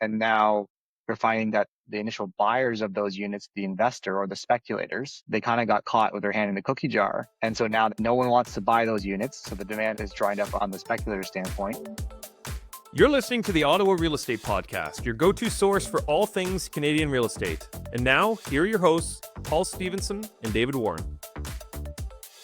And now we're finding that the initial buyers of those units, the investor or the speculators, they kind of got caught with their hand in the cookie jar. And so now no one wants to buy those units. So the demand is dried up on the speculator standpoint. You're listening to the Ottawa Real Estate Podcast, your go-to source for all things Canadian real estate. And now, here are your hosts, Paul Stevenson and David Warren.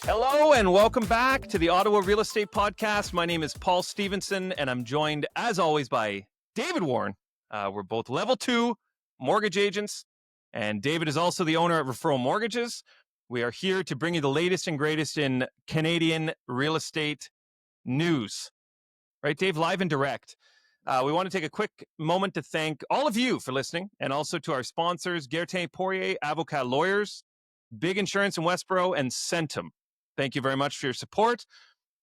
Hello and welcome back to the Ottawa Real Estate Podcast. My name is Paul Stevenson and I'm joined, as always, by David Warren. We're both level 2 mortgage agents, and David is also the owner of Referral Mortgages. We are here to bring you the latest and greatest in Canadian real estate news. Right, Dave, live and direct. We want to take a quick moment to thank all of you for listening, and also to our sponsors, Gertin Poirier, Avocat Lawyers, Big Insurance in Westboro, and Centum. Thank you very much for your support.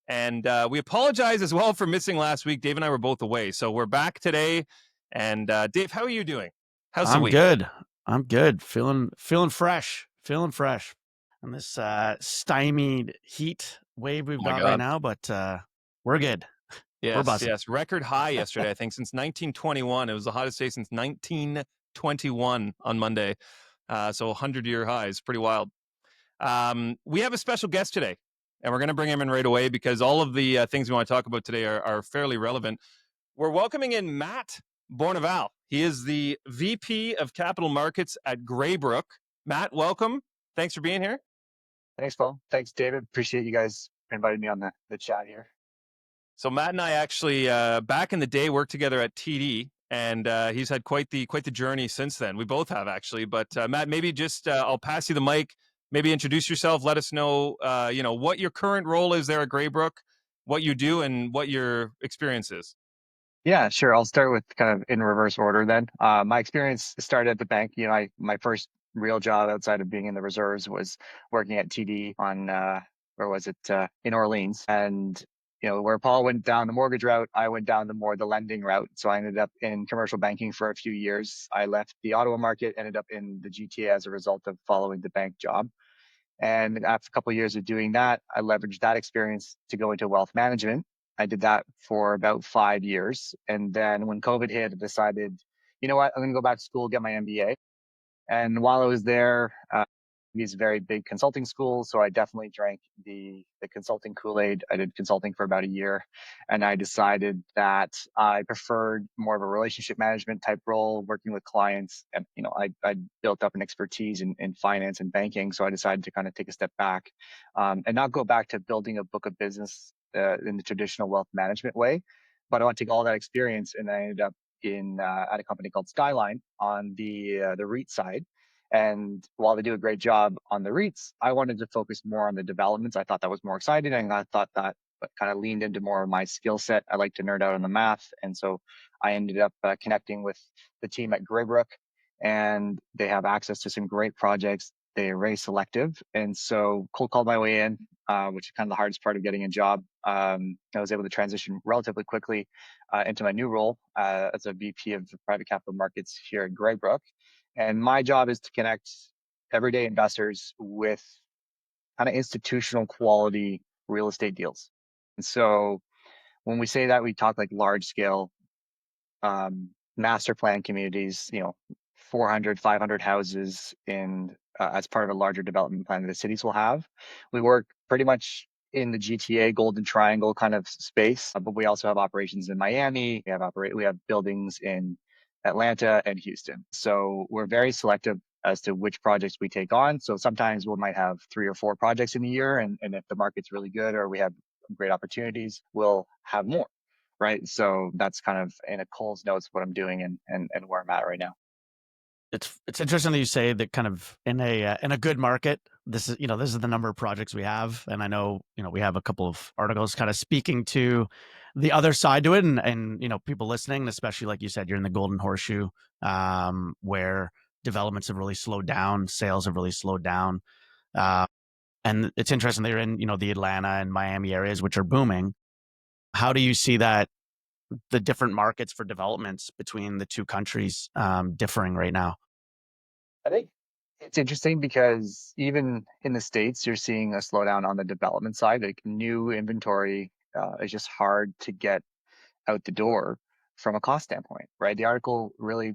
And we apologize as well for missing last week. Dave and I were both away, so we're back today. And Dave, how are you doing? How's the week? I'm good. Feeling fresh. And this stymied heat wave we've got right now, but we're good. Yes. Record high yesterday, I think, since 1921. It was the hottest day since 1921 on Monday. So 100-year highs. Pretty wild. We have a special guest today, and we're going to bring him in right away because all of the things we want to talk about today are fairly relevant. We're welcoming in Matt Bournival. He is the VP of Capital Markets at Greybrook. Matt, welcome. Thanks for being here. Thanks, Paul. Thanks, David. Appreciate you guys inviting me on the chat here. So Matt and I actually, back in the day, worked together at TD, and he's had quite the journey since then. We both have, actually. But Matt, maybe just I'll pass you the mic. Maybe introduce yourself. Let us know, what your current role is there at Greybrook, what you do, and what your experience is. Yeah, sure. I'll start with kind of in reverse order then. My experience started at the bank. My first real job outside of being in the reserves was working at TD on, in Orleans. And where Paul went down the mortgage route, I went down the lending route. So I ended up in commercial banking for a few years. I left the Ottawa market, ended up in the GTA as a result of following the bank job. And after a couple of years of doing that, I leveraged that experience to go into wealth management. I did that for about 5 years. And then when COVID hit, I decided, you know what, I'm going to go back to school, get my MBA. And while I was there, it's a very big consulting school, so I definitely drank the consulting Kool-Aid. I did consulting for about a year, and I decided that I preferred more of a relationship management type role, working with clients. And I built up an expertise in finance and banking, so I decided to kind of take a step back and not go back to building a book of business in the traditional wealth management way. But I want to take all that experience, and I ended up at a company called Skyline on the REIT side. And while they do a great job on the REITs, I wanted to focus more on the developments. I thought that was more exciting, and I thought that kind of leaned into more of my skill set. I like to nerd out on the math. And so I ended up connecting with the team at Greybrook, and they have access to some great projects. They are very selective. And so cold called my way in, which is kind of the hardest part of getting a job. I was able to transition relatively quickly into my new role as a VP of private capital markets here at Greybrook. And my job is to connect everyday investors with kind of institutional quality real estate deals. And so when we say that, we talk like large scale master plan communities, 400, 500 houses in as part of a larger development plan that the cities will have. We work pretty much in the GTA Golden Triangle kind of space, but we also have operations in Miami. We have buildings in Atlanta and Houston. So we're very selective as to which projects we take on. So sometimes we might have 3 or 4 projects in a year, and if the market's really good or we have great opportunities, we'll have more. Right. So that's kind of in a Cole's notes what I'm doing and where I'm at right now. It's interesting that you say that kind of in a good market, this is the number of projects we have. And I know, we have a couple of articles kind of speaking to the other side to it, and people listening, especially like you said, you're in the Golden Horseshoe, where developments have really slowed down, sales have really slowed down. And it's interesting that you're in, the Atlanta and Miami areas, which are booming. How do you see that the different markets for developments between the two countries differing right now? I think it's interesting because even in the States, you're seeing a slowdown on the development side. Like new inventory is just hard to get out the door from a cost standpoint, right? The article really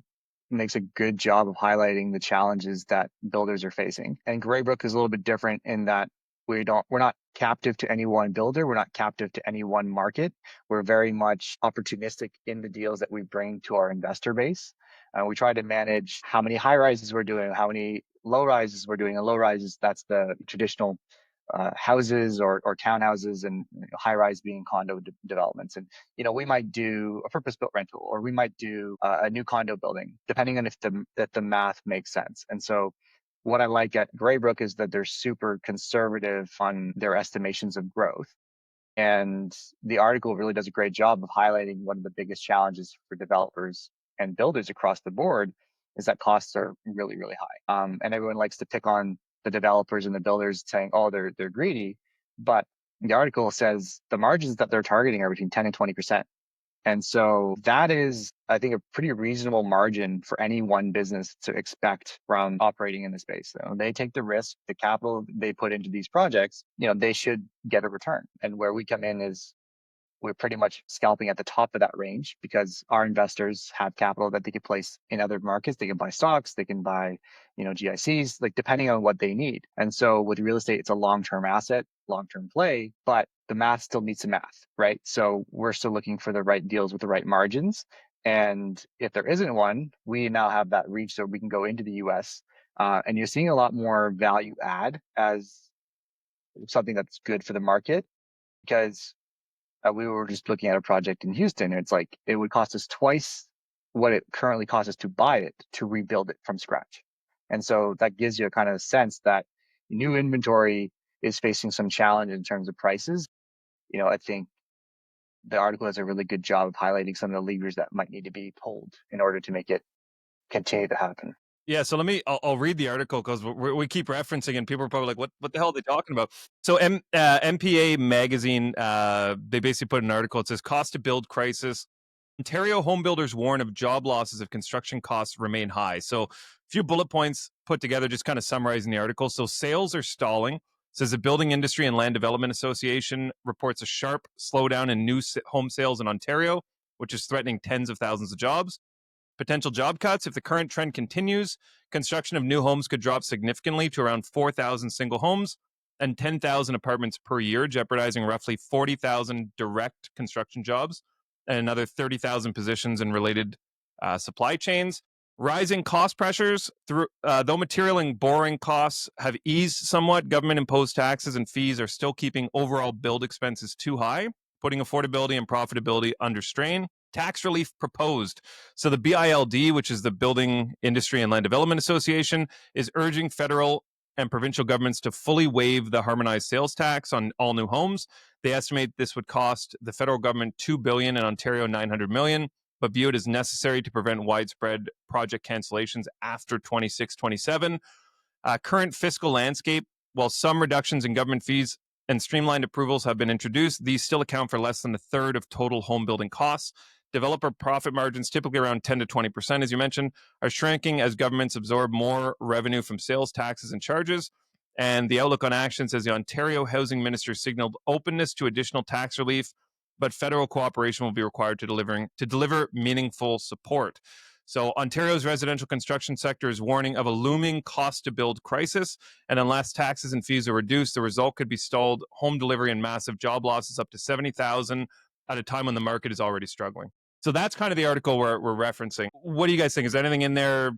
makes a good job of highlighting the challenges that builders are facing. And Greybrook is a little bit different in that we're not captive to any one builder. We're not captive to any one market. We're very much opportunistic in the deals that we bring to our investor base. We try to manage how many high rises we're doing, how many low rises we're doing. And low rises, that's the traditional houses or townhouses, and high rise being condo developments. And we might do a purpose built rental, or we might do a new condo building, depending on if the math makes sense. And so what I like at Greybrook is that they're super conservative on their estimations of growth. And the article really does a great job of highlighting one of the biggest challenges for developers and builders across the board is that costs are really, really high. And everyone likes to pick on the developers and the builders saying, oh, they're greedy. But the article says the margins that they're targeting are between 10 and 20%. And so that is, I think, a pretty reasonable margin for any one business to expect from operating in the space. So they take the risk, the capital they put into these projects, they should get a return. And where we come in is we're pretty much scalping at the top of that range because our investors have capital that they could place in other markets. They can buy stocks, they can buy, GICs, like depending on what they need. And so with real estate, it's a long-term asset, long-term play, but the math still needs some math, right? So we're still looking for the right deals with the right margins. And if there isn't one, we now have that reach so we can go into the US. And you're seeing a lot more value add as something that's good for the market because we were just looking at a project in Houston. And it's like it would cost us twice what it currently costs us to buy it to rebuild it from scratch. And so that gives you a kind of sense that new inventory is facing some challenge in terms of prices. I think the article does a really good job of highlighting some of the levers that might need to be pulled in order to make it continue to happen. Yeah, so I'll read the article because we keep referencing and people are probably like, what the hell are they talking about? So MPA magazine, they basically put an article. It says cost to build crisis. Ontario home builders warn of job losses if construction costs remain high. So a few bullet points put together, just kind of summarizing the article. So sales are stalling. Says the Building Industry and Land Development Association reports a sharp slowdown in new home sales in Ontario, which is threatening tens of thousands of jobs. Potential job cuts. If the current trend continues, construction of new homes could drop significantly to around 4,000 single homes and 10,000 apartments per year, jeopardizing roughly 40,000 direct construction jobs and another 30,000 positions in related supply chains. Rising cost pressures. Though material and borrowing costs have eased somewhat, government-imposed taxes and fees are still keeping overall build expenses too high, putting affordability and profitability under strain. Tax relief proposed. So the BILD, which is the Building Industry and Land Development Association, is urging federal and provincial governments to fully waive the harmonized sales tax on all new homes. They estimate this would cost the federal government $2 billion and Ontario $900 million, but view it as necessary to prevent widespread project cancellations after 26-27. Current fiscal landscape, while some reductions in government fees and streamlined approvals have been introduced, these still account for less than a third of total home building costs. Developer profit margins, typically around 10 to 20%, as you mentioned, are shrinking as governments absorb more revenue from sales taxes and charges. And the outlook on action says the Ontario Housing Minister signaled openness to additional tax relief, but federal cooperation will be required to deliver meaningful support. So Ontario's residential construction sector is warning of a looming cost-to-build crisis, and unless taxes and fees are reduced, the result could be stalled home delivery and massive job losses up to 70,000 at a time when the market is already struggling. So that's kind of the article we're referencing. What do you guys think? Is there anything in there,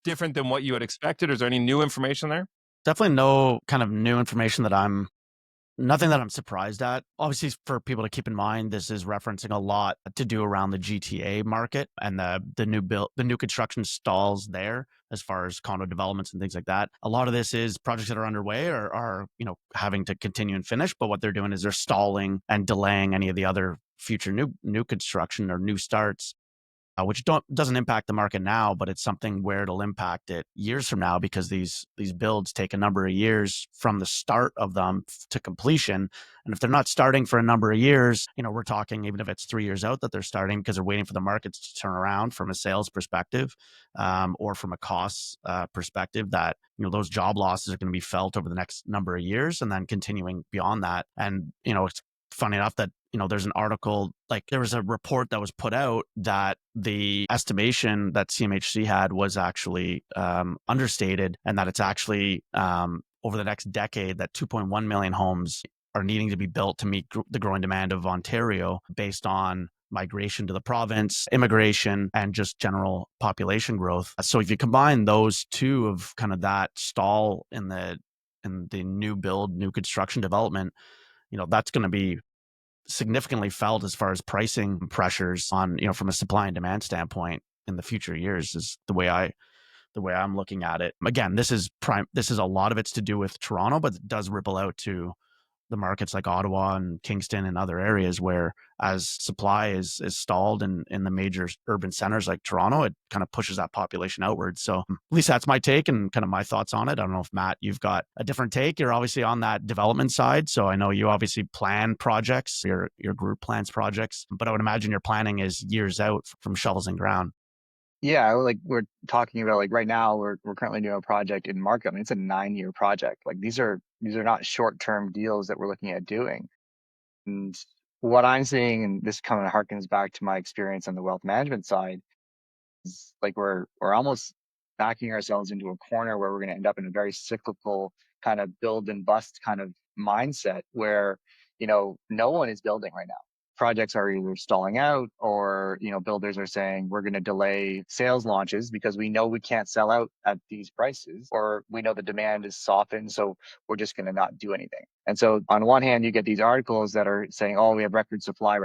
different than what you had expected? Or is there any new information there? Definitely no kind of new information nothing that I'm surprised at. Obviously, for people to keep in mind, this is referencing a lot to do around the GTA market and the new construction stalls there as far as condo developments and things like that. A lot of this is projects that are underway or are having to continue and finish, but what they're doing is they're stalling and delaying any of the other future new construction or new starts, which doesn't impact the market now, but it's something where it'll impact it years from now because these builds take a number of years from the start of them to completion. And if they're not starting for a number of years, we're talking even if it's 3 years out that they're starting because they're waiting for the markets to turn around from a sales perspective or from a cost perspective, that those job losses are going to be felt over the next number of years and then continuing beyond that. And it's funny enough that, there's an article, like there was a report that was put out that the estimation that CMHC had was actually understated, and that it's actually over the next decade that 2.1 million homes are needing to be built to meet the growing demand of Ontario based on migration to the province, immigration, and just general population growth. So if you combine those two of kind of that stall in the new build, new construction development, that's going to be significantly felt as far as pricing pressures on, from a supply and demand standpoint in the future years, is the way I'm looking at it. Again, this is a lot of it's to do with Toronto, but it does ripple out to the markets like Ottawa and Kingston and other areas where, as supply is stalled in the major urban centers like Toronto, it kind of pushes that population outwards. So at least that's my take and kind of my thoughts on it. I don't know if, Matt, you've got a different take. You're obviously on that development side, so I know you obviously plan projects, your group plans projects, but I would imagine your planning is years out from shovels in ground. Yeah, like we're talking about, like right now we're currently doing a project in Markham. It's a 9-year project. Like these are not short-term deals that we're looking at doing. And what I'm seeing, and this kind of harkens back to my experience on the wealth management side, is like we're almost backing ourselves into a corner where we're going to end up in a very cyclical kind of build and bust kind of mindset where, no one is building right now. Projects are either stalling out, or, builders are saying we're going to delay sales launches because we know we can't sell out at these prices, or we know the demand is softened, so we're just going to not do anything. And so on one hand, you get these articles that are saying, oh, we have record supply,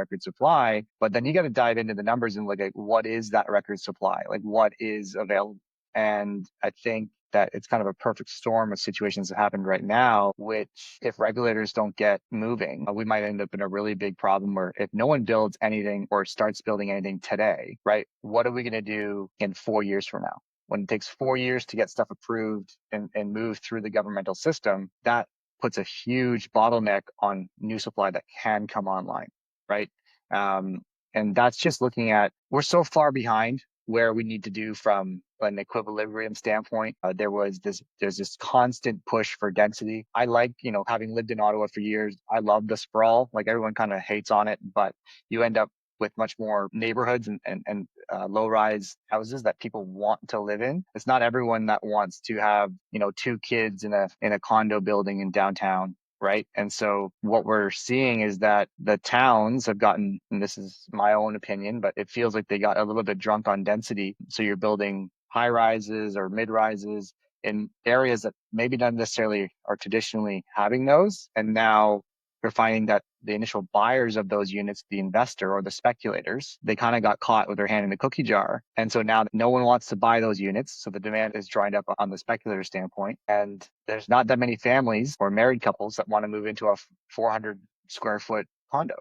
but then you got to dive into the numbers and look at what is that record supply? Like what is available? And I think that it's kind of a perfect storm of situations that happened right now, which if regulators don't get moving, we might end up in a really big problem where if no one builds anything or starts building anything today, right, what are we going to do in 4 years from now? When it takes 4 years to get stuff approved and move through the governmental system, that puts a huge bottleneck on new supply that can come online, right? And that's just looking at, we're so far behind where we need to do from an equilibrium standpoint. There's this constant push for density. I like, having lived in Ottawa for years, I love the sprawl. Like everyone kind of hates on it, but you end up with much more neighborhoods and low-rise houses that people want to live in. It's not everyone that wants to have, 2 kids in a condo building in downtown, right? And so what we're seeing is that the towns have gotten, and this is my own opinion, but it feels like they got a little bit drunk on density. So you're building high rises or mid rises in areas that maybe not necessarily are traditionally having those. And now we're finding that the initial buyers of those units, the investor or the speculators, they kind of got caught with their hand in the cookie jar. And so now no one wants to buy those units. So the demand is dried up on the speculator standpoint. And there's not that many families or married couples that want to move into a 400 square foot condo,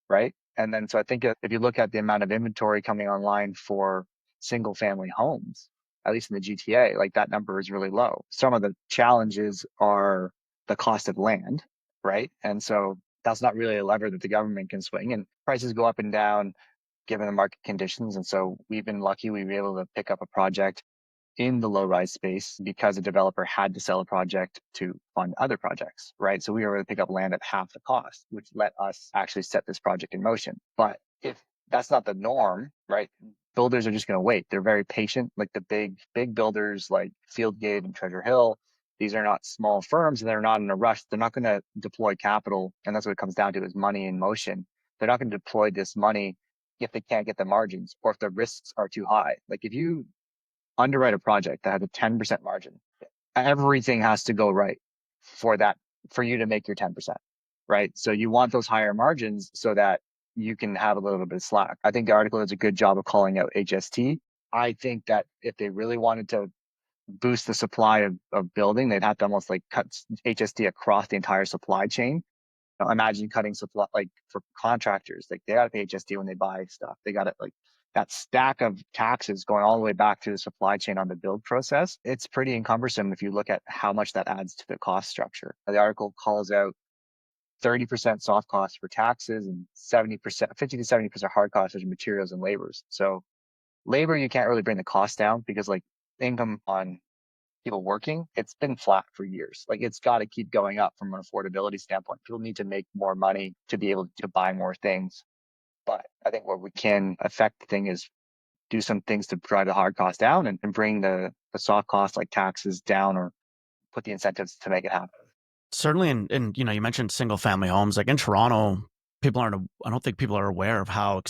right? And then so I think if you look at the amount of inventory coming online for single family homes, at least in the GTA, like that number is really low. Some of the challenges are the cost of land, right? And so that's not really a lever that the government can swing, and prices go up and down given the market conditions. And so we've been lucky. We were able to pick up a project in the low rise space because a developer had to sell a project to fund other projects, right? So we were able to pick up land at half the cost, which let us actually set this project in motion. But if that's not the norm, right? Builders are just going to wait. They're very patient. Like the big builders like Fieldgate and Treasure Hill, these are not small firms and they're not in a rush. They're not going to deploy capital. And that's what it comes down to, is money in motion. They're not going to deploy this money if they can't get the margins or if the risks are too high. Like if you underwrite a project that has a 10% margin, everything has to go right for you to make your 10%, right? So you want those higher margins so that you can have a little bit of slack. I think the article does a good job of calling out HST. I think that if they really wanted to boost the supply of building, they'd have to almost like cut HST across the entire supply chain. Imagine cutting supply, like for contractors, like they got to pay HST when they buy stuff. They got to, like, that stack of taxes going all the way back through the supply chain on the build process. It's pretty cumbersome if you look at how much that adds to the cost structure. The article calls out 30% soft costs for taxes and 70%, 50 to 70% hard costs as materials and labors. So labor, you can't really bring the cost down because like income on people working, it's been flat for years. Like it's got to keep going up from an affordability standpoint. People need to make more money to be able to buy more things. But I think where we can affect the thing is do some things to drive the hard cost down and bring the soft costs like taxes down or put the incentives to make it happen. Certainly, and you mentioned single family homes. Like in Toronto, I don't think people are aware of how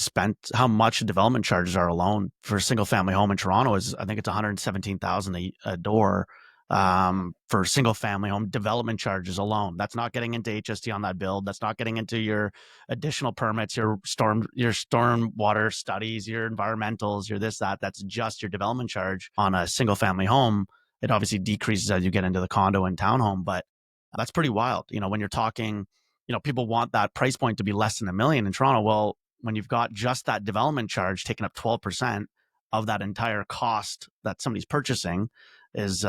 much development charges are alone for a single family home in Toronto. I think it's 117,000 a door for single family home development charges alone. That's not getting into HST on that build. That's not getting into your additional permits, your storm water studies, your environmentals, your this, that. That's just your development charge on a single family home. It obviously decreases as you get into the condo and townhome, but that's pretty wild. When you're talking, people want that price point to be less than $1 million in Toronto. Well, when you've got just that development charge taking up 12% of that entire cost that somebody's purchasing is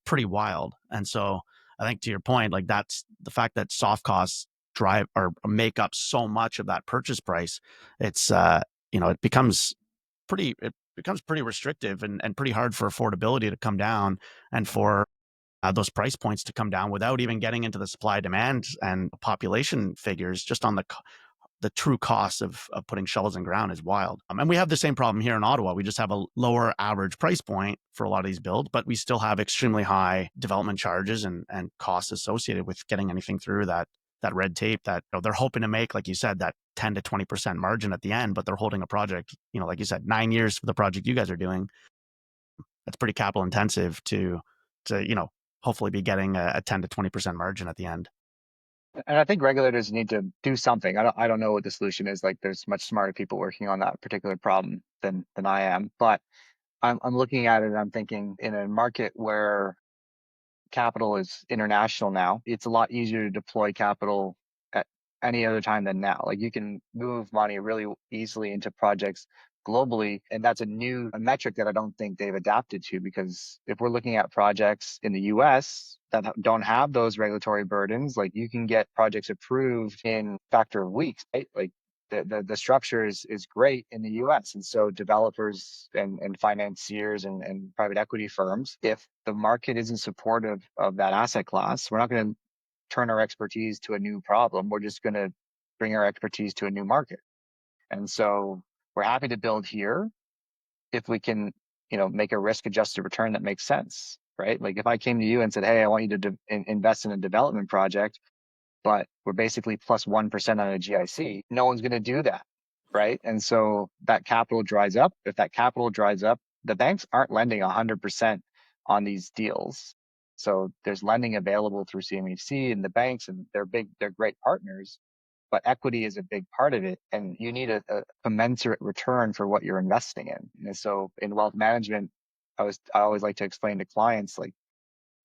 pretty wild. And so I think to your point, like that's the fact that soft costs drive or make up so much of that purchase price. It's it becomes pretty restrictive and pretty hard for affordability to come down and for those price points to come down without even getting into the supply demand and population figures. Just on the true cost of putting shovels in ground is wild. And we have the same problem here in Ottawa. We just have a lower average price point for a lot of these builds, but we still have extremely high development charges and costs associated with getting anything through that red tape that they're hoping to make, like you said, that 10 to 20% margin at the end, but they're holding a project, like you said, 9 years for the project you guys are doing. That's pretty capital intensive to hopefully be getting a 10 to 20% margin at the end. And I think regulators need to do something. I don't know what the solution is. Like there's much smarter people working on that particular problem than I am. But I'm looking at it and I'm thinking in a market where capital is international now, it's a lot easier to deploy capital at any other time than now. Like you can move money really easily into projects globally. And that's a metric that I don't think they've adapted to, because if we're looking at projects in the US that don't have those regulatory burdens, like you can get projects approved in a factor of weeks, right? Like the structure is great in the US. And so developers and financiers and private equity firms, if the market isn't supportive of that asset class, we're not going to turn our expertise to a new problem. We're just going to bring our expertise to a new market. And so we're happy to build here if we can, make a risk adjusted return that makes sense, right? Like if I came to you and said, hey, I want you to invest in a development project, but we're basically plus 1% on a GIC, no one's going to do that, right? And so that capital dries up. If that capital dries up, the banks aren't lending 100% on these deals. So there's lending available through CMHC and the banks, and they're great partners, but equity is a big part of it. And you need a commensurate return for what you're investing in. And so in wealth management, I always like to explain to clients, like,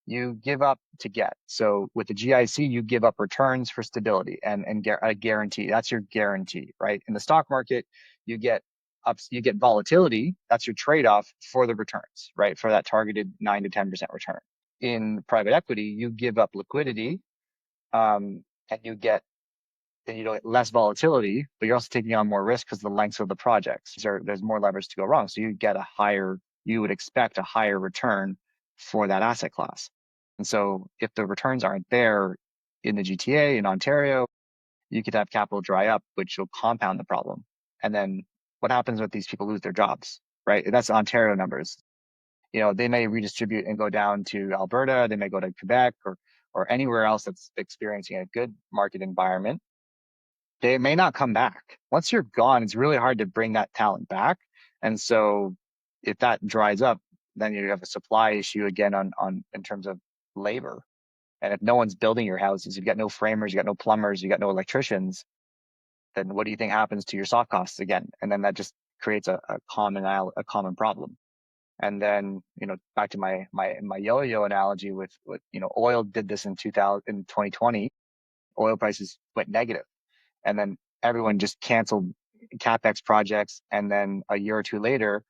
you give up to get. So with the GIC, you give up returns for stability and a guarantee. That's your guarantee, right? In the stock market, you get volatility. That's your trade-off for the returns, right? For that targeted 9 to 10% return. In private equity, you give up liquidity, and you get less volatility, but you're also taking on more risk because of the lengths of the projects. There's more levers to go wrong. So you would expect a higher return for that asset class. And so if the returns aren't there in the GTA, in Ontario, you could have capital dry up, which will compound the problem. And then what happens when these people lose their jobs, right? That's Ontario numbers. They may redistribute and go down to Alberta, they may go to Quebec or anywhere else that's experiencing a good market environment. They may not come back. Once you're gone, it's really hard to bring that talent back. And so if that dries up, then you have a supply issue again on in terms of labor. And if no one's building your houses, you've got no framers, you got no plumbers, you got no electricians, then what do you think happens to your soft costs again? And then that just creates a common problem. And then, back to my yo-yo analogy with oil did this in 2020, oil prices went negative. And then everyone just canceled CapEx projects. And then a year or two later,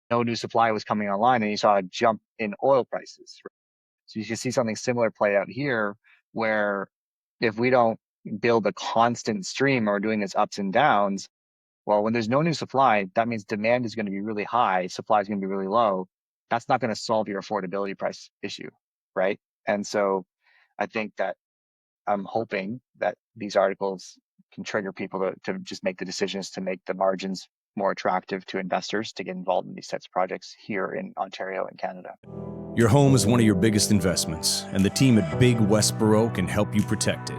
no new supply was coming online, and you saw a jump in oil prices. So you should see something similar play out here, where if we don't build a constant stream or doing this ups and downs, well, when there's no new supply, that means demand is going to be really high, supply is going to be really low. that's not going to solve your affordability price issue, right? And so I think that I'm hoping that these articles can trigger people to just make the decisions to make the margins more attractive to investors to get involved in these types of projects here in Ontario and Canada. Your home is one of your biggest investments, and the team at Big Westboro can help you protect it.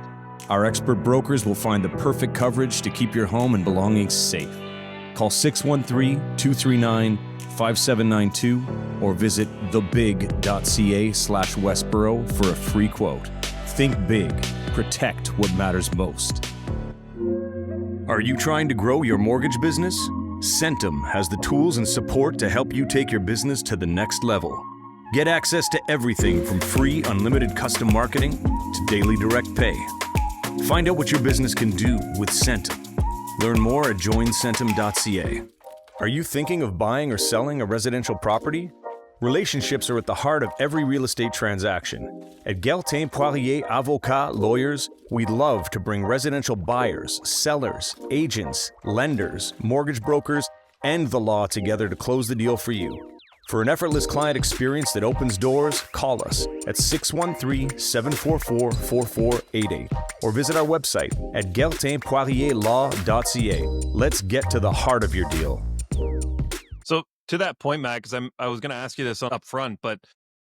Our expert brokers will find the perfect coverage to keep your home and belongings safe. Call 613-239-5792 or visit thebig.ca/Westboro for a free quote. Think big. Protect what matters most. Are you trying to grow your mortgage business? Centum has the tools and support to help you take your business to the next level. Get access to everything from free unlimited custom marketing to daily direct pay. Find out what your business can do with Centum. Learn more at joincentum.ca. Are you thinking of buying or selling a residential property? Relationships are at the heart of every real estate transaction. At Geltin Poirier Avocat Lawyers, we love to bring residential buyers, sellers, agents, lenders, mortgage brokers, and the law together to close the deal for you. For an effortless client experience that opens doors, call us at 613-744-4488 or visit our website at geltinpoirierlaw.ca. Let's get to the heart of your deal. So to that point, Matt, because I was going to ask you this up front, but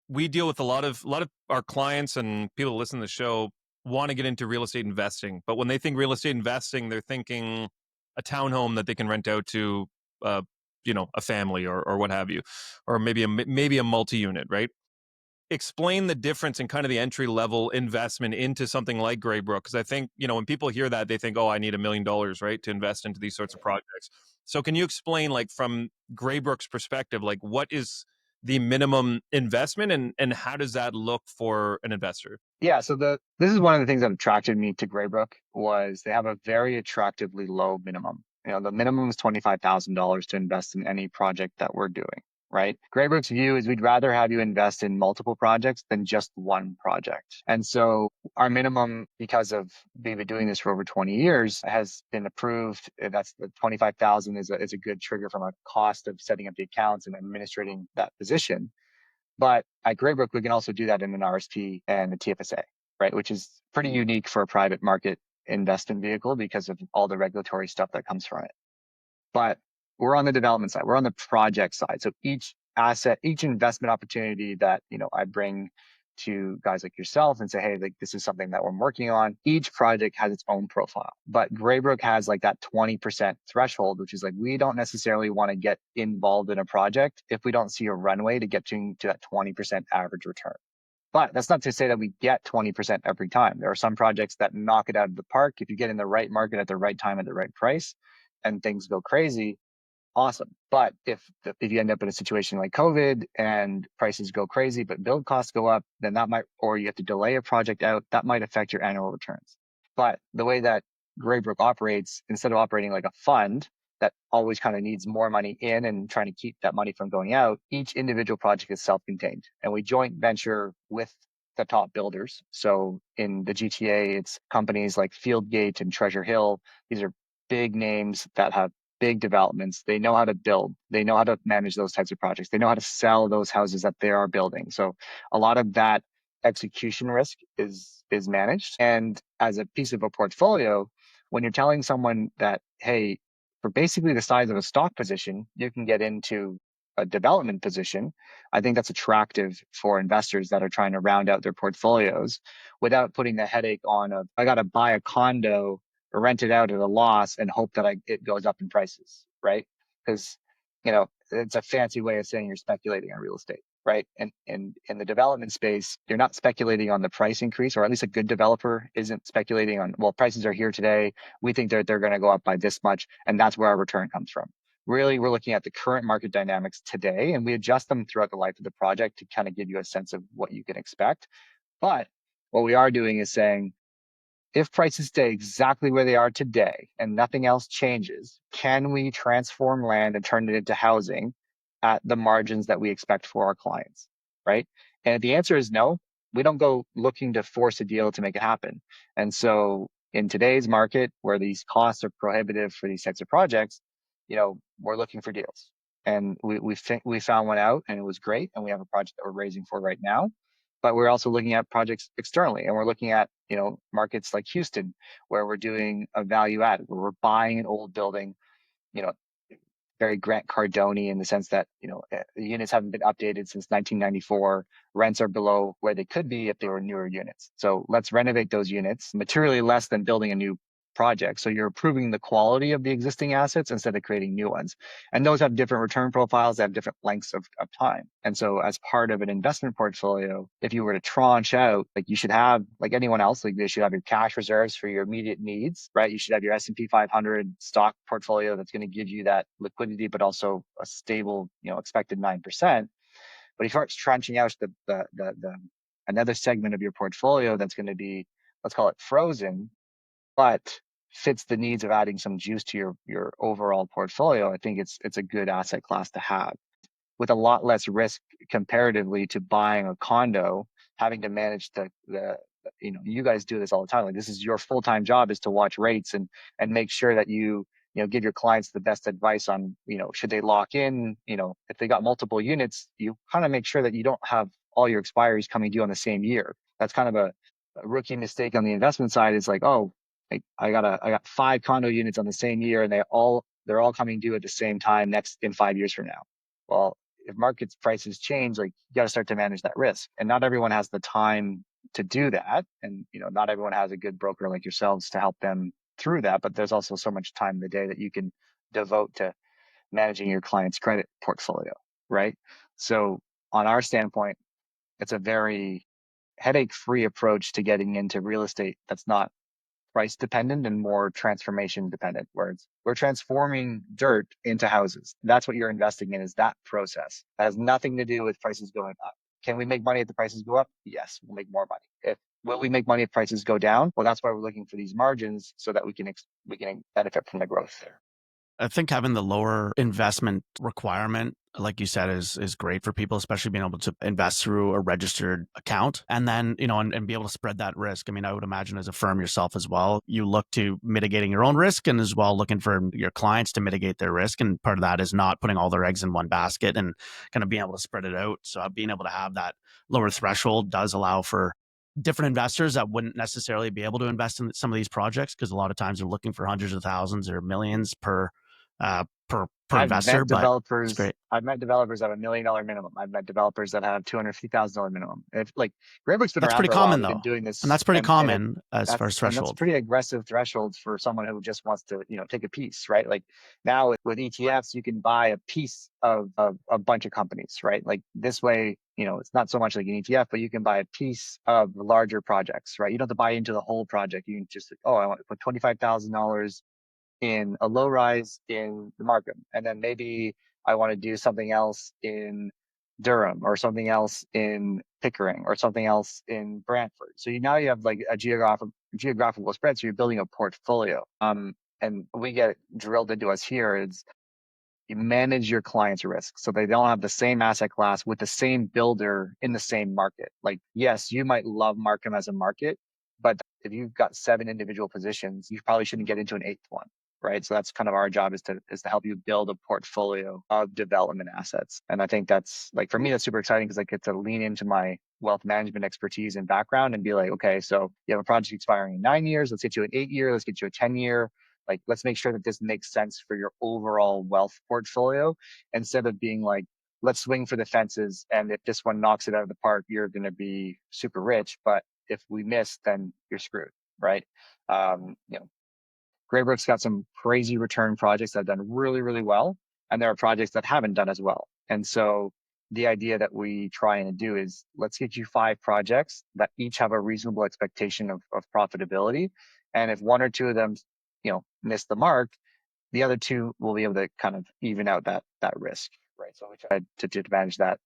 we deal with a lot of our clients and people who listen to the show want to get into real estate investing. But when they think real estate investing, they're thinking a townhome that they can rent out to, a family or what have you, or maybe a multi-unit, right? Explain the difference in kind of the entry level investment into something like Greybrook, because I think, when people hear that, they think, oh, I need $1 million, right, to invest into these sorts of projects. So can you explain, like, from Greybrook's perspective, like, what is the minimum investment and how does that look for an investor? Yeah, so this is one of the things that attracted me to Greybrook was they have a very attractively low minimum. The minimum is $25,000 to invest in any project that we're doing, right? Greybrook's view is we'd rather have you invest in multiple projects than just one project. And so our minimum, because of we've been doing this for over 20 years, has been approved. That's the 25,000 is a good trigger from a cost of setting up the accounts and administrating that position. But at Greybrook, we can also do that in an RSP and a TFSA, right? Which is pretty unique for a private market investment vehicle because of all the regulatory stuff that comes from it. But we're on the development side. We're on the project side. So each asset, each investment opportunity that, I bring to guys like yourself and say, hey, like this is something that we're working on. Each project has its own profile, but Greybrook has like that 20% threshold, which is like, we don't necessarily want to get involved in a project if we don't see a runway to get to that 20% average return. But that's not to say that we get 20% every time. There are some projects that knock it out of the park. If you get in the right market at the right time at the right price and things go crazy, awesome. But if you end up in a situation like COVID and prices go crazy, but build costs go up, then that might, or you have to delay a project out, that might affect your annual returns. But the way that Greybrook operates, instead of operating like a fund that always kind of needs more money in and trying to keep that money from going out, each individual project is self-contained. And we joint venture with the top builders. So in the GTA, it's companies like Fieldgate and Treasure Hill. These are big names that have big developments. They know how to build. They know how to manage those types of projects. They know how to sell those houses that they are building. So a lot of that execution risk is managed. And as a piece of a portfolio, when you're telling someone that, hey, for basically the size of a stock position, you can get into a development position, I think that's attractive for investors that are trying to round out their portfolios without putting the headache on I got to buy a condo or rent it out at a loss and hope that it goes up in prices, right? Because, it's a fancy way of saying you're speculating on real estate, right? And in the development space, you're not speculating on the price increase, or at least a good developer isn't speculating on, well, prices are here today. We think they're going to go up by this much, and that's where our return comes from. Really, we're looking at the current market dynamics today, and we adjust them throughout the life of the project to kind of give you a sense of what you can expect. But what we are doing is saying, if prices stay exactly where they are today and nothing else changes, can we transform land and turn it into housing at the margins that we expect for our clients, right? And if the answer is no, we don't go looking to force a deal to make it happen. And so in today's market, where these costs are prohibitive for these types of projects, we're looking for deals. and we think we found one out and it was great, and we have a project that we're raising for right now. But we're also looking at projects externally, and we're looking at markets like Houston, where we're doing a value add, where we're buying an old building, you know, very Grant Cardone in the sense that the units haven't been updated since 1994. Rents are below where they could be if they were newer units. So let's renovate those units materially less than building a new project. So you're improving the quality of the existing assets instead of creating new ones. And those have different return profiles, they have different lengths of time. And so as part of an investment portfolio, if you were to tranche out, like you should have, like anyone else, like you should have your cash reserves for your immediate needs, right? You should have your S&P 500 stock portfolio that's going to give you that liquidity, but also a stable, expected 9%. But if you start tranching out the another segment of your portfolio that's going to be, let's call it frozen, but fits the needs of adding some juice to your overall portfolio, I think it's a good asset class to have, with a lot less risk comparatively to buying a condo, having to manage the you guys do this all the time. Like, this is your full-time job, is to watch rates and make sure that you give your clients the best advice on, should they lock in, if they got multiple units, you kind of make sure that you don't have all your expiries coming due on the same year. That's kind of a rookie mistake on the investment side. Is like, oh, I got 5 condo units on the same year, and they're all coming due at the same time in 5 years from now. Well, if market prices change, like, you got to start to manage that risk. And not everyone has the time to do that. And, not everyone has a good broker like yourselves to help them through that. But there's also so much time in the day that you can devote to managing your client's credit portfolio, right? So on our standpoint, it's a very headache-free approach to getting into real estate that's not price dependent and more transformation dependent, where we're transforming dirt into houses. That's what you're investing in, is that process. That has nothing to do with prices going up. Can we make money if the prices go up? Yes, we'll make more money. Will we make money if prices go down? Well, that's why we're looking for these margins, so that we can benefit from the growth there. I think having the lower investment requirement, like you said, is great for people, especially being able to invest through a registered account, and then, and be able to spread that risk. I mean, I would imagine as a firm yourself as well, you look to mitigating your own risk, and as well looking for your clients to mitigate their risk. And part of that is not putting all their eggs in one basket and kind of being able to spread it out. So being able to have that lower threshold does allow for different investors that wouldn't necessarily be able to invest in some of these projects, because a lot of times they're looking for hundreds of thousands or millions per investor. I've met developers that have $1 million minimum. I've met developers that have $250,000 minimum. If, like, Greybrook's been that's around pretty for a common, while. though, Doing this, and that's pretty common as far as threshold. That's pretty aggressive thresholds for someone who just wants to, take a piece, right? Like, now with ETFs, you can buy a piece of a bunch of companies, right? Like, this way, it's not so much like an ETF, but you can buy a piece of larger projects, right? You don't have to buy into the whole project. You can just, I want to put $25,000 in a low rise in the Markham, and then maybe I want to do something else in Durham, or something else in Pickering, or something else in Brantford. So now you have like a geographical spread. So you're building a portfolio. And we get drilled into us here is, you manage your client's risk so they don't have the same asset class with the same builder in the same market. Like, yes, you might love Markham as a market, but if you've got 7 individual positions, you probably shouldn't get into an 8th one, right? So that's kind of our job, is to help you build a portfolio of development assets. And I think that's, like, for me, that's super exciting, because I get to lean into my wealth management expertise and background and be like, okay, so you have a project expiring in 9 years. Let's get you an 8-year. Let's get you a 10-year. Like, let's make sure that this makes sense for your overall wealth portfolio, instead of being like, let's swing for the fences, and if this one knocks it out of the park, you're going to be super rich. But if we miss, then you're screwed, right? Greybrook's got some crazy return projects that have done really, really well, and there are projects that haven't done as well. And so the idea that we try and do is, let's get you 5 projects that each have a reasonable expectation of profitability. And if 1 or 2 of them, miss the mark, the other 2 will be able to kind of even out that risk, right? So we try to manage that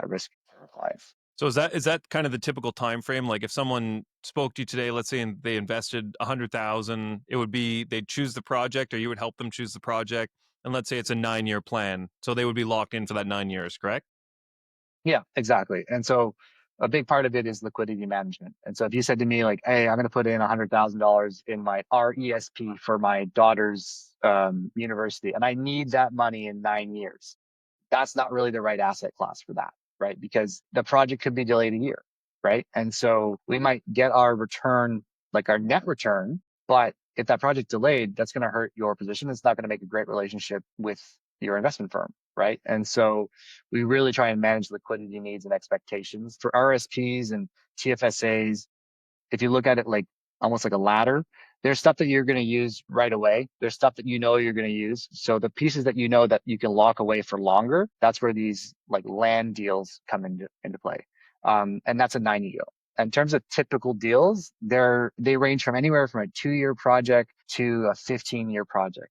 risk for our clients. So is that kind of the typical time frame? Like, if someone spoke to you today, let's say, and they invested $100,000, it would be they'd choose the project, or you would help them choose the project, and let's say it's a 9-year plan, so they would be locked in for that 9 years, correct? Yeah, exactly. And so a big part of it is liquidity management. And so if you said to me, like, hey, I'm going to put in $100,000 in my RESP for my daughter's university, and I need that money in 9 years, that's not really the right asset class for that, right? Because the project could be delayed a year, right? And so we might get our return, like our net return, but if that project delayed, that's going to hurt your position. It's not going to make a great relationship with your investment firm, right? And so we really try and manage liquidity needs and expectations for RSPs and TFSAs. If you look at it like almost like a ladder, there's stuff that you're going to use right away. There's stuff that you know you're going to use. So the pieces that you know that you can lock away for longer, that's where these like land deals come into play. And that's a 90 deal. In terms of typical deals, they range from anywhere from a 2-year project to a 15-year project.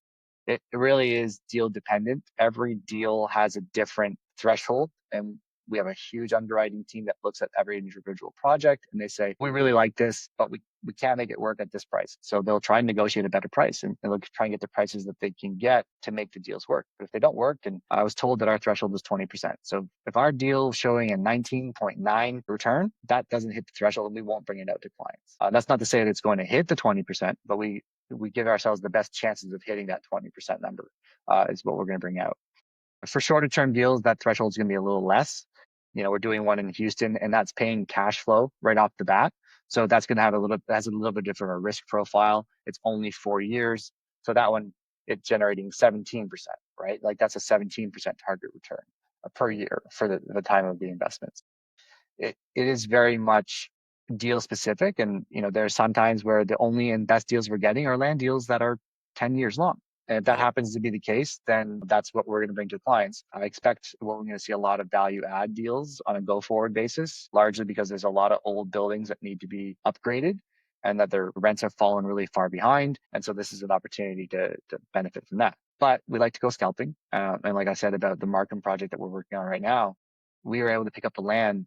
It really is deal dependent. Every deal has a different threshold, and we have a huge underwriting team that looks at every individual project, and they say, we really like this, but we can't make it work at this price. So they'll try and negotiate a better price, and they'll try and get the prices that they can get to make the deals work. But if they don't work, and I was told that our threshold was 20%. So if our deal is showing a 19.9 return, that doesn't hit the threshold, and we won't bring it out to clients. That's not to say that it's going to hit the 20%, but we give ourselves the best chances of hitting that 20% number, is what we're going to bring out. For shorter term deals, that threshold is going to be a little less. We're doing one in Houston, and that's paying cash flow right off the bat. So that's going to have has a little bit different a risk profile. It's only 4 years. So that one, it's generating 17%, right? Like that's a 17% target return per year for the time of the investments. It is very much deal specific. And, there are some times where the only and best deals we're getting are land deals that are 10 years long. And if that happens to be the case, then that's what we're going to bring to clients. I expect we're going to see a lot of value add deals on a go forward basis, largely because there's a lot of old buildings that need to be upgraded and that their rents have fallen really far behind. And so this is an opportunity to benefit from that. But we like to go scalping. And like I said about the Markham project that we're working on right now, we were able to pick up the land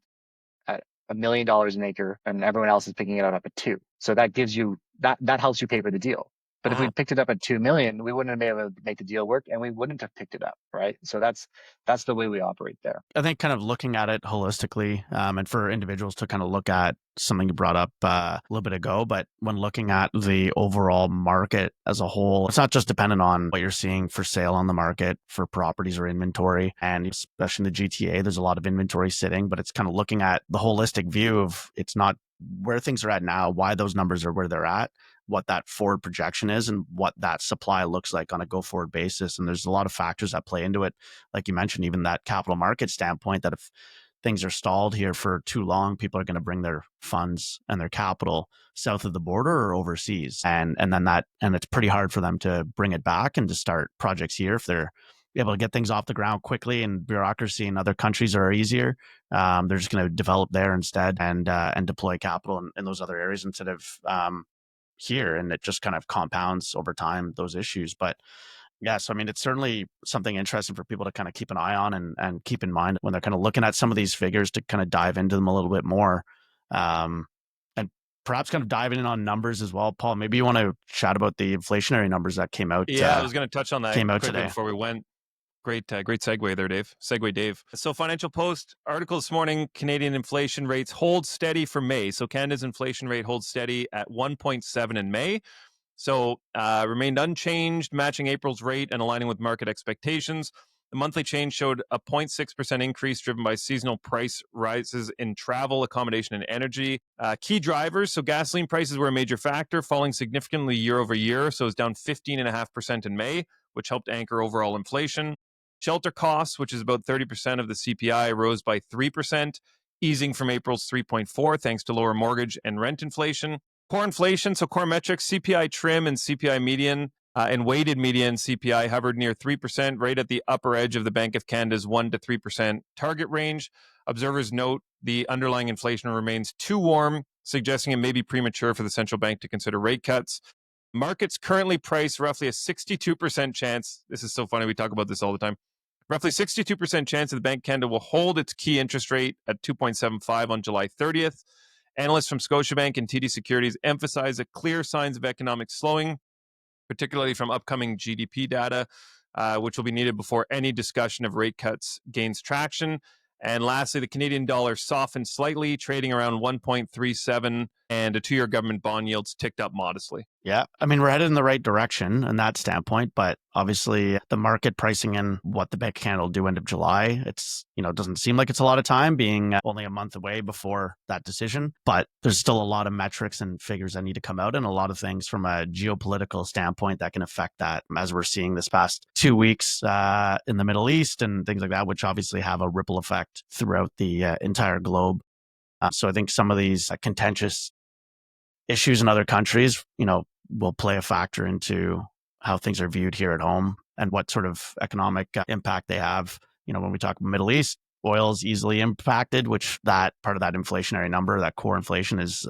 at $1 million an acre, and everyone else is picking it up at 2. So that gives you that helps you pay for the deal. But if we picked it up at 2 million, we wouldn't have been able to make the deal work, and we wouldn't have picked it up, right? So that's the way we operate there. I think kind of looking at it holistically, and for individuals to kind of look at something you brought up a little bit ago, but when looking at the overall market as a whole, it's not just dependent on what you're seeing for sale on the market for properties or inventory. And especially in the GTA, there's a lot of inventory sitting, but it's kind of looking at the holistic view of it's not where things are at now, why those numbers are where they're at, what that forward projection is, and what that supply looks like on a go forward basis. And there's a lot of factors that play into it. Like you mentioned, even that capital market standpoint, that if things are stalled here for too long, people are going to bring their funds and their capital south of the border or overseas. And it's pretty hard for them to bring it back and to start projects here if they're able to get things off the ground quickly, and bureaucracy in other countries are easier. They're just going to develop there instead and deploy capital in those other areas instead of here. And it just kind of compounds over time, those issues. But yeah, so I mean, it's certainly something interesting for people to kind of keep an eye on and keep in mind when they're kind of looking at some of these figures, to kind of dive into them a little bit more. And perhaps kind of diving in on numbers as well. Paul, maybe you want to chat about the inflationary numbers that came out. Yeah, I was going to touch on that came out quickly today before we went. Great segue there, Dave. Segue, Dave. So Financial Post article this morning, Canadian inflation rates hold steady for May. So Canada's inflation rate holds steady at 1.7 in May. So remained unchanged, matching April's rate and aligning with market expectations. The monthly change showed a 0.6% increase driven by seasonal price rises in travel, accommodation, and energy. Key drivers, so gasoline prices were a major factor, falling significantly year over year. So it's down 15.5% in May, which helped anchor overall inflation. Shelter costs, which is about 30% of the CPI, rose by 3%, easing from April's 3.4% thanks to lower mortgage and rent inflation. Core inflation, so core metrics, CPI trim and CPI median and weighted median CPI hovered near 3%, right at the upper edge of the Bank of Canada's 1% to 3% target range. Observers note the underlying inflation remains too warm, suggesting it may be premature for the central bank to consider rate cuts. Markets currently price roughly a 62% chance. This is so funny. We talk about this all the time. Roughly 62% chance that the Bank of Canada will hold its key interest rate at 2.75 on July 30th. Analysts from Scotiabank and TD Securities emphasize that clear signs of economic slowing, particularly from upcoming GDP data, which will be needed before any discussion of rate cuts gains traction. And lastly, the Canadian dollar softened slightly, trading around 1.37, and a 2-year government bond yields ticked up modestly. Yeah. I mean, we're headed in the right direction in that standpoint, but obviously the market pricing in what the Bank of Canada will do end of July, it's, it doesn't seem like it's a lot of time being only a month away before that decision, but there's still a lot of metrics and figures that need to come out and a lot of things from a geopolitical standpoint that can affect that, as we're seeing this past 2 weeks in the Middle East and things like that, which obviously have a ripple effect throughout the entire globe. So I think some of these contentious issues in other countries, will play a factor into how things are viewed here at home and what sort of economic impact they have. When we talk Middle East, oil is easily impacted, which that part of that inflationary number, that core inflation is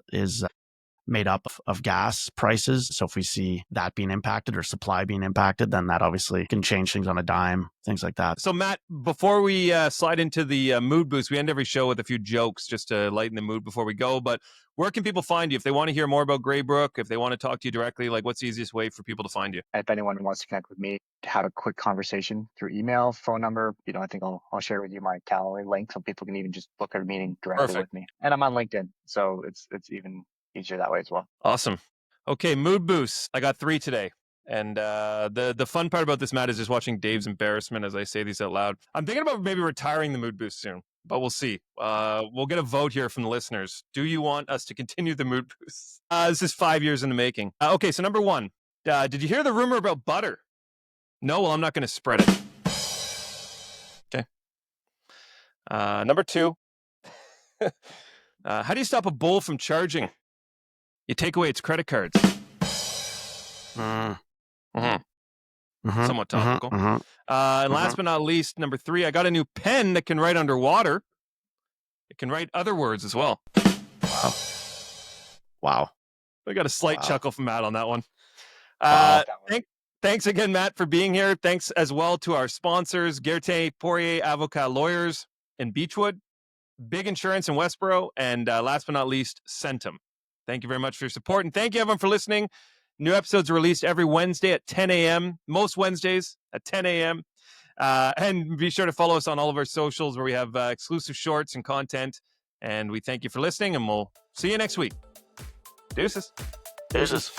made up of gas prices. So if we see that being impacted or supply being impacted, then that obviously can change things on a dime, things like that. So Matt, before we slide into the mood boost, we end every show with a few jokes just to lighten the mood before we go. But where can people find you if they want to hear more about Greybrook, if they want to talk to you directly? Like, what's the easiest way for people to find you? If anyone wants to connect with me, to have a quick conversation through email, phone number, I think I'll share with you my Calendly link so people can even just book a meeting directly with me. And I'm on LinkedIn, so it's even easier that way as well. Awesome. Okay, mood boosts. I got 3 today. And the fun part about this, Matt, is just watching Dave's embarrassment as I say these out loud. I'm thinking about maybe retiring the mood boost soon, but we'll see. We'll get a vote here from the listeners. Do you want us to continue the mood boosts? This is 5 years in the making. Okay, so number 1, did you hear the rumor about butter? No, well, I'm not going to spread it. Okay. Number 2, how do you stop a bull from charging? You take away its credit cards. Somewhat topical. And last but not least, number 3, I got a new pen that can write underwater. It can write other words as well. Wow. I got a slight chuckle from Matt on that one. Wow. Thanks again, Matt, for being here. Thanks as well to our sponsors, Gertin Poirier Avocat Lawyers in Beechwood, Big Insurance in Westboro, and last but not least, Centum. Thank you very much for your support. And thank you, everyone, for listening. New episodes are released every Wednesday at 10 a.m., most Wednesdays at 10 a.m. And be sure to follow us on all of our socials where we have exclusive shorts and content. And we thank you for listening, and we'll see you next week. Deuces. Deuces.